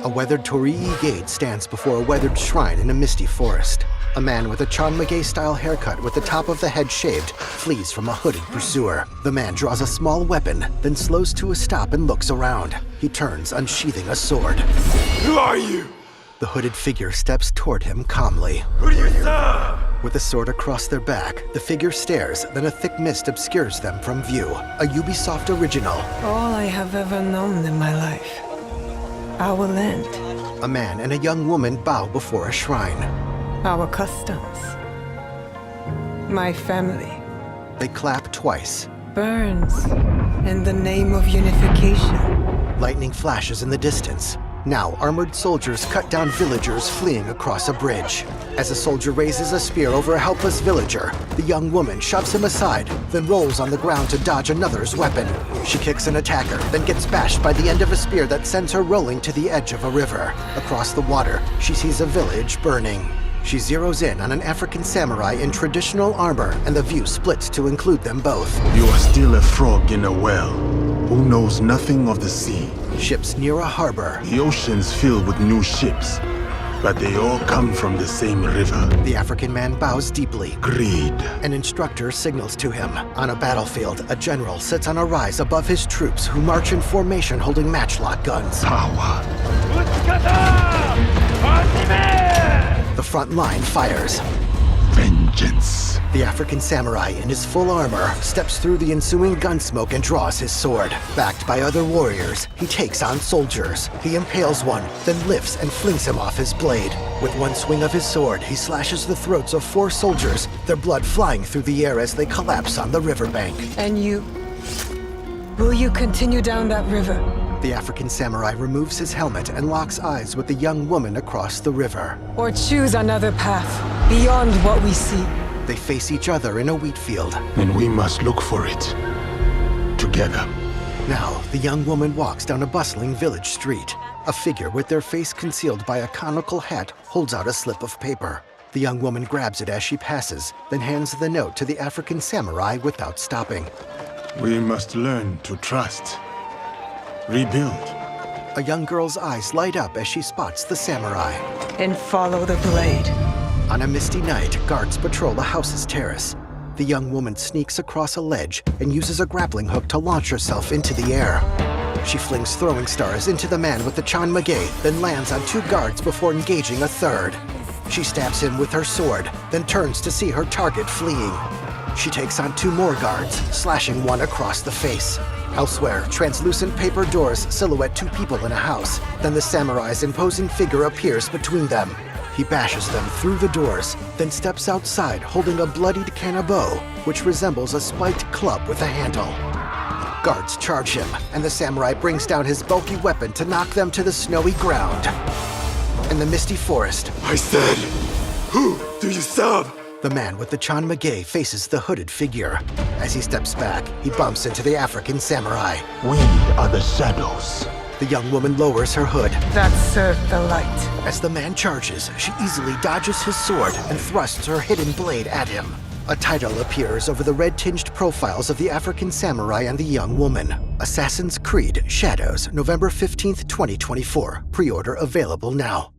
A weathered Torii gate stands before a weathered shrine in a misty forest. A man with a Chanmage-style haircut with the top of the head shaved flees from a hooded pursuer. The man draws a small weapon, then slows to a stop and looks around. He turns, unsheathing a sword. Who are you? The hooded figure steps toward him calmly. Who do you serve? With a sword across their back, the figure stares, then a thick mist obscures them from view. A Ubisoft original. All I have ever known in my life. Our land. A man and a young woman bow before a shrine. Our customs. My family. They clap twice. Burns in the name of unification. Lightning flashes in the distance. Now, armored soldiers cut down villagers fleeing across a bridge. As a soldier raises a spear over a helpless villager, the young woman shoves him aside, then rolls on the ground to dodge another's weapon. She kicks an attacker, then gets bashed by the end of a spear that sends her rolling to the edge of a river. Across the water, she sees a village burning. She zeroes in on an African samurai in traditional armor, and the view splits to include them both. You are still a frog in a well, who knows nothing of the sea. Ships near a harbor. The ocean's filled with new ships, but they all come from the same river. The African man bows deeply. Greed. An instructor signals to him. On a battlefield, a general sits on a rise above his troops who march in formation holding matchlock guns. Power. The front line fires. Vengeance. The African samurai, in his full armor, steps through the ensuing gunsmoke and draws his sword. Backed by other warriors, he takes on soldiers. He impales one, then lifts and flings him off his blade. With one swing of his sword, he slashes the throats of 4 soldiers, their blood flying through the air as they collapse on the riverbank. And you? Will you continue down that river? The African samurai removes his helmet and locks eyes with the young woman across the river. Or choose another path, beyond what we see? They face each other in a wheat field. And we must look for it. Together. Now, the young woman walks down a bustling village street. A figure with their face concealed by a conical hat holds out a slip of paper. The young woman grabs it as she passes, then hands the note to the African samurai without stopping. We must learn to trust. Rebuild. A young girl's eyes light up as she spots the samurai. And follow the blade. On a misty night, guards patrol a house's terrace. The young woman sneaks across a ledge and uses a grappling hook to launch herself into the air. She flings throwing stars into the man with the Chanmage, then lands on 2 guards before engaging a third. She stabs him with her sword, then turns to see her target fleeing. She takes on 2 more guards, slashing one across the face. Elsewhere, translucent paper doors silhouette 2 people in a house. Then the samurai's imposing figure appears between them. He bashes them through the doors, then steps outside holding a bloodied kanabo, which resembles a spiked club with a handle. Guards charge him, and the samurai brings down his bulky weapon to knock them to the snowy ground. In the misty forest, I said, who do you serve? the man with the Chanmage faces the hooded figure. As he steps back, he bumps into the African samurai. We are the shadows. The young woman lowers her hood. That served the light. As the man charges, she easily dodges his sword and thrusts her hidden blade at him. A title appears over the red-tinged profiles of the African samurai and the young woman. Assassin's Creed Shadows, November 15th, 2024. Pre-order available now.